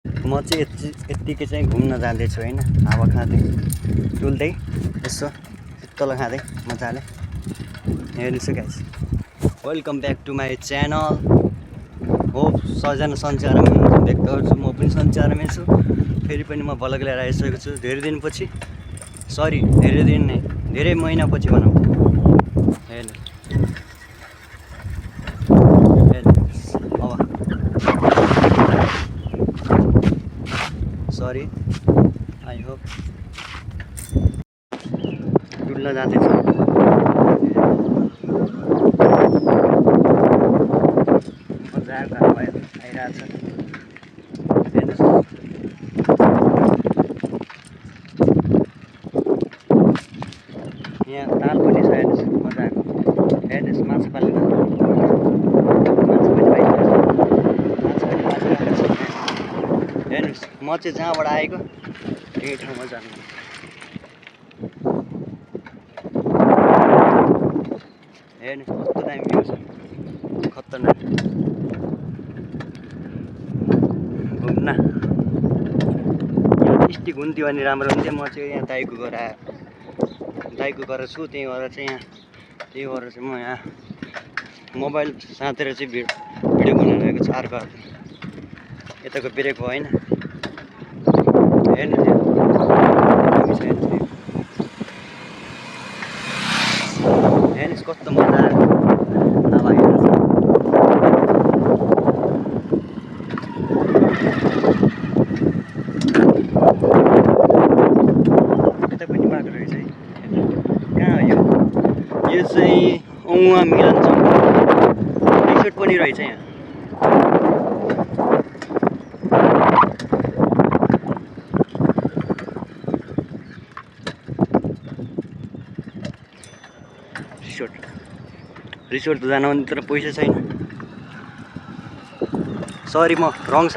म चाहिँ यत्तिकै चाहिँ घुम्न जाँदैछु हैन, हावा खाँदै डुल्दै यसो शीतल खाँदै मजाले। हेर्नुहोस् guys, welcome back to my channel. Hope सबैजना सन्चै आरामै हुनुहुन्छ व्यक्त गर्छु। म पनि सन्चै आरामै छु। फेरि पनि म भ्लग लिएर आइसकेको छु धेरै दिनपछि। सरी, धेरै दिन नै, धेरै महिनापछि भनौँ। हेर्नुहोस् अब सरी, आई होप डुल्न जाँदैछ। मजाको हावा आइरहेछ। हेर्नुहोस्, यहाँ ताल पनि छ। हेर्नुहोस् मजाको। हेर्नुहोस् माछा पालेर हेर्नुहोस्, म चाहिँ जहाँबाट आएको त्यही ठाउँमा जानु। हेर्नुहोस् कस्तो दामी भ्यू छ, खतरनाक। घुम्न यहाँ स्टिक हुन्थ्यो भने राम्रो हुन्थ्यो। म चाहिँ यहाँ दाइको घर छु, त्यही भएर चाहिँ म यहाँ मोबाइल साँतेर चाहिँ भिडियो बनाइरहेको छु। अर्को यताको ब्रेक भयो होइन। हेर्नुहोस् हेर्नुहोस् कस्तो मजा हावा आइरहेछ। यता पनि बाटो रहेछ है। कहाँ हो यो चाहिँ उहाँ मिलन छ। रिसोर्ट पनि रहेछ यहाँ। रिसोर्ट त जान भने तर पैसा छैन। सरी, म रङ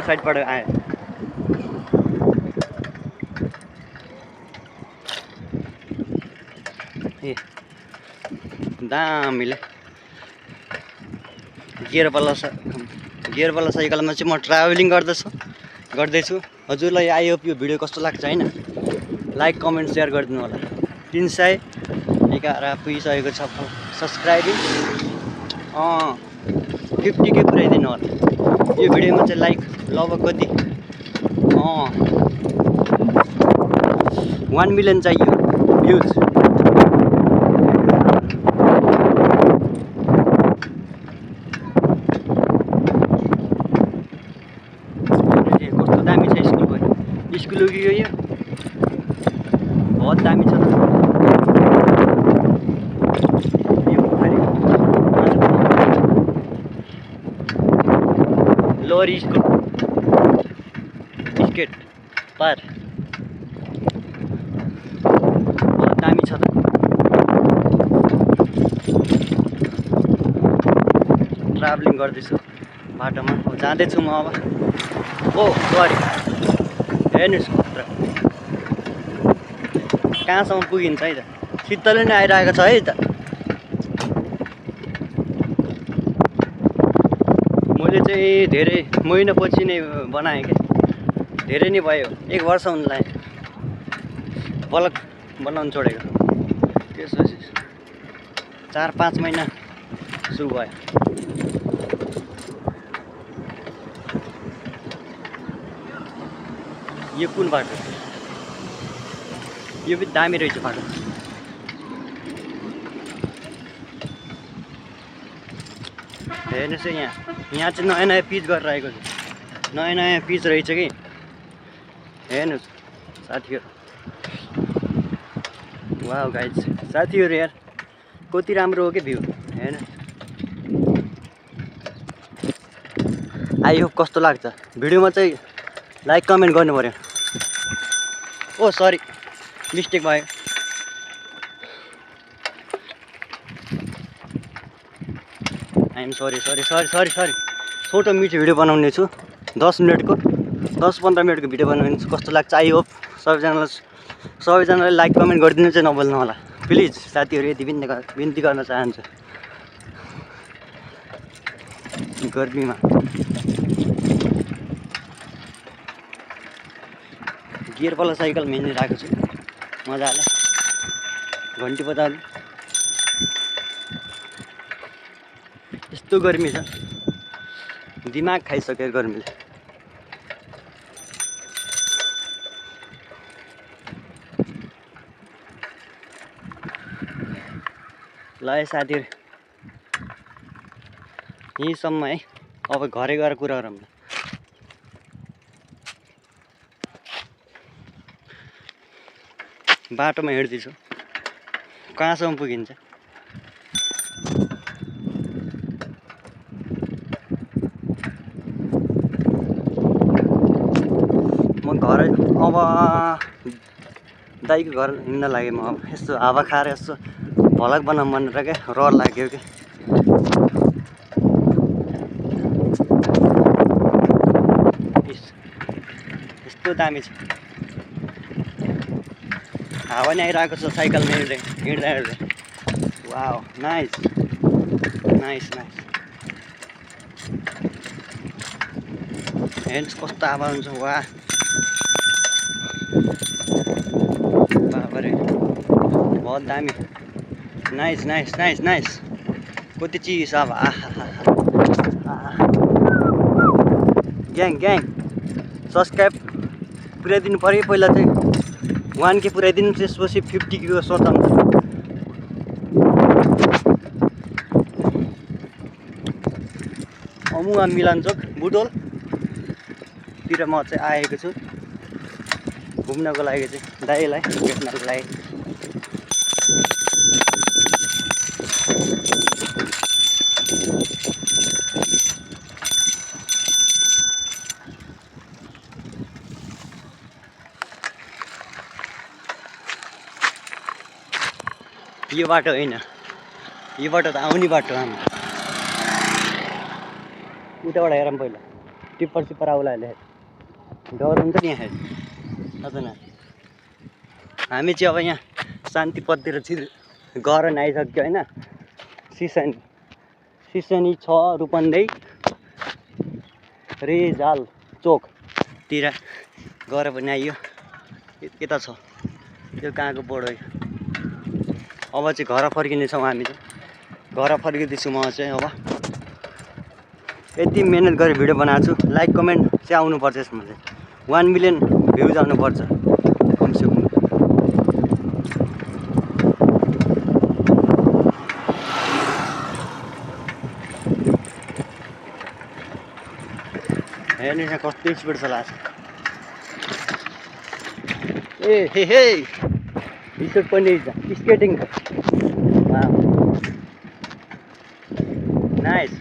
साइडबाट आएँ। ए दामीले गियरवाला साइकलमा चाहिँ म ट्राभलिङ गर्दैछु। हजुरलाई आई होप यो भिडियो कस्तो लाग्छ होइन, लाइक कमेन्ट सेयर गरिदिनु होला। 311 पुगिसकेको छ सब्सक्राइबिङ। 50K पुऱ्याइदिनु होला। यो भिडियोमा चाहिँ लाइक लगभग कति 1 मिलियन चाहियो भ्युज। कस्तो दामी छ स्कुल कि यो बहुत दामी छ। लोअर स्केट पार बहुत दामी छ त। ट्राभलिङ गर्दैछु बाटोमा, जाँदैछु म अब। ओ सरी, हेर्नुहोस् खतरा कहाँसम्म पुगिन्छ है त। शीतल नै आइरहेको छ है त। मैले चाहिँ धेरै महिनापछि नै बनाएँ क्या, धेरै नै भयो, 1 वर्ष हुन लाग्यो भ्लग बनाउनु छोडेको। त्यसपछि 4-5 महिना सुरु भयो। यो कुन बाटो? यो पनि दामी रहेछ बाटो। हेर्नुहोस् है, यहाँ चाहिँ नयाँ पिच गरेर आएको छ। नयाँ पिच रहेछ कि। हेर्नुहोस् साथीहरू, वाह गाइज साथीहरू यार कति राम्रो हो कि भ्यू। हेर्नुहोस्, आई होप कस्तो लाग्छ भिडियोमा चाहिँ लाइक कमेन्ट गर्नु पर्यो। ओ सरी, मिस्टेक भयो। I'm sorry. छोटो मिठो भिडियो बनाउने छु, 10 मिनटको 10-15 मिनटको भिडियो बनाउने छु। कस्तो लाग्छ आई होप सबैजनाले लाइक कमेन्ट गरिदिनु चाहिँ नभुल्नु होला प्लिज साथीहरू। यति बिन्ती गर्न चाहन्छु गर्मीमा। गियरवाला साइकल हिँडिरहेको छु मजाले घन्टी बजाउने। यस्तो गर्मी छ, दिमाग खाइसक्यो गर्मीले। ल है साथीहरू, यहीँसम्म है। अब घरै गएर कुरा गरौँ न। बाटोमा हिँड्दैछु, कहाँसम्म पुगिन्छ। म घर अब दाइको घर हिँड्न लागेँ। म अब यस्तो हावा खाएर यस्तो भलक बनाऊँ भनेर क्या रहर लाग्यो क्या। यस्तो दामी छ, हावा नि आइरहेको छ साइकलमा हिँड्दै हिँड्दै। Wow, nice nice nice. हेर्नुहोस् कस्तो हावा हुन्छ। वाह बाबरे, बहुत दामी। Nice nice nice nice. कति चिज अब। ग्याङ ग्याङ सब्सक्राइब पुऱ्याइदिनु पऱ्यो। पहिला चाहिँ 1K पुऱ्याइदिनु, त्यसपछि 50K को सोचाउनु। अमुवा मिलनचोक बुटोलतिर म चाहिँ आएको छु घुम्नको लागि चाहिँ, दाइलाई भेट्नको लागि। यो बाटो होइन, यो बाटो त आउने बाटो हाम्रो। उताबाट हेरौँ पहिला, टिप्पर सिप्पर आउला अहिले डर हुन्छ नि यहाँ हजुर। हामी चाहिँ अब यहाँ शान्तिपथतिर चाहिँ गएर आइसक्यो होइन। सिसनी 6 रूपन्देही रिजाल चोकतिर गएर पनि आइयो। यता छ त्यो कहाँको बोर्ड हो। अब चाहिँ घर फर्किनेछौँ हामी चाहिँ, घर फर्किँदैछु म चाहिँ। अब यति मिहिनेत गरेर भिडियो बनाएको छु, लाइक कमेन्ट चाहिँ आउनुपर्छ यसमा चाहिँ। 1 मिलियन भ्युज आउनुपर्छ कमसेकम। हेर्नु कस्तो स्पिड चलाएको छ। ए हे हे रिसोर्ट पनि स्केटिङ। नाइस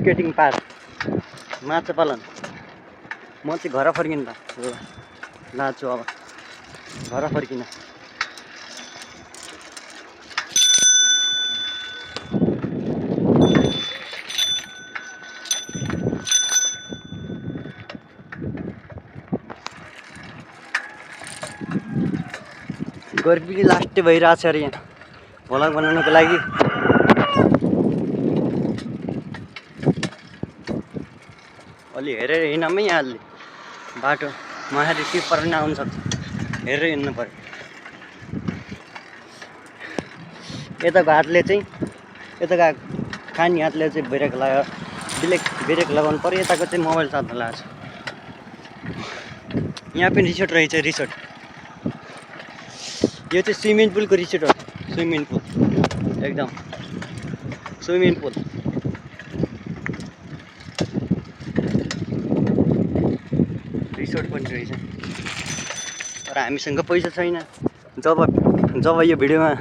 स्केटिङ पार्क, माछा पालन। म चाहिँ घर फर्किनु लाग्छु अब, घर फर्किन। गर्मी लास्टै भइरहेको छ अरे यहाँ भ्लग बनाउनको लागि। अलि हेरेर हिँडौँ है यहाँले बाटो, माथि टिप्पर पनि आउनु सक्छ, हेरेर हिँड्नु पर्यो। यताको हातले चाहिँ, यताको खाने हातले चाहिँ ब्रेक लगाउनु पर्यो। यताको चाहिँ मोबाइल साथमा लाग्छ। यहाँ पनि रिसोर्ट रहेछ, रिसोर्ट। यो चाहिँ स्विमिङ पुलको रिसोर्ट हो, स्विमिङ पुल एकदम स्विमिङ पुल। रिसोर्ट पनि रहेछ, तर हामीसँग पैसा छैन। जब यो भिडियोमा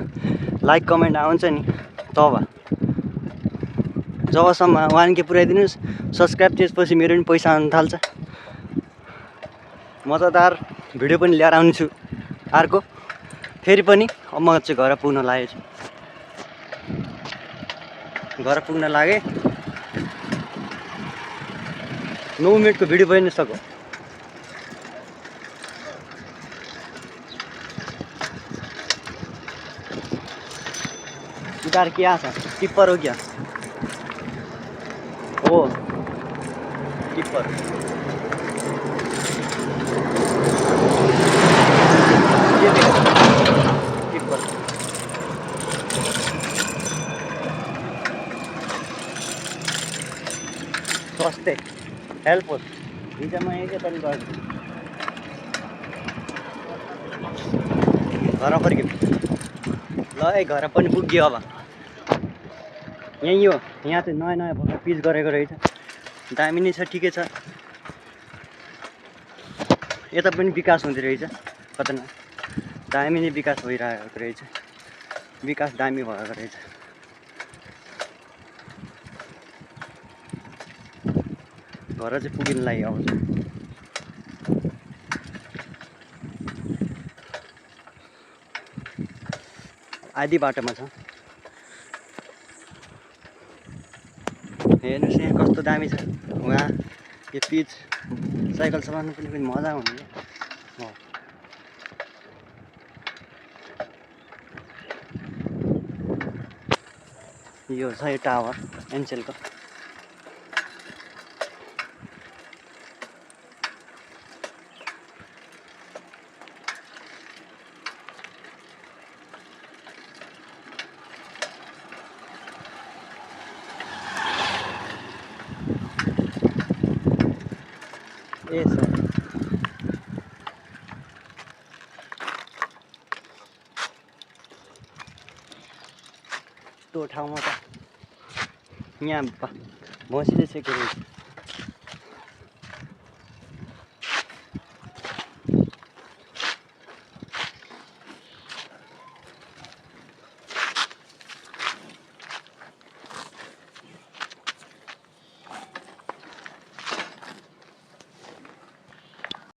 लाइक कमेन्ट आउँछ नि, जबसम्म 1K पुऱ्याइदिनुहोस् सब्सक्राइब, त्यसपछि मेरो पनि पैसा आउनु थाल्छ। मजादार भिडियो पनि ल्याएर आउँछु अर्को फेरि पनि। अब म चाहिँ घर पुग्न लागेको छु, घर पुग्न लागे। 9 मिनटको भिडियो पनि सक्यो। उतार क्या छ, टिप्पर हो क्या? हो टिप्पर टिप्पर सस्तै हेल्पफुल हिजो म यही पनि गर्छु घर फर्क्यो ल है घर पनि पुग्यो अब यहीँ हो यहाँ चाहिँ नयाँ नयाँ भएर पिच गरेको रहेछ दामी नै छ ठिकै छ यता पनि विकास हुँदो रहेछ कतना दामी नै विकास भइरहेको रहेछ विकास दामी भएको रहेछ घर चाहिँ पुगिन लागि आउँछ आधी बाटोमा छ हेर्नुहोस् यहाँ कस्तो दामी छ वहाँ यो पिच साइकल चलाउनु पनि मजा आउने यो छ यो टावर एनसेलको ए सर त्यो ठाउँमा त यहाँ भसिँदैछ के रहेछ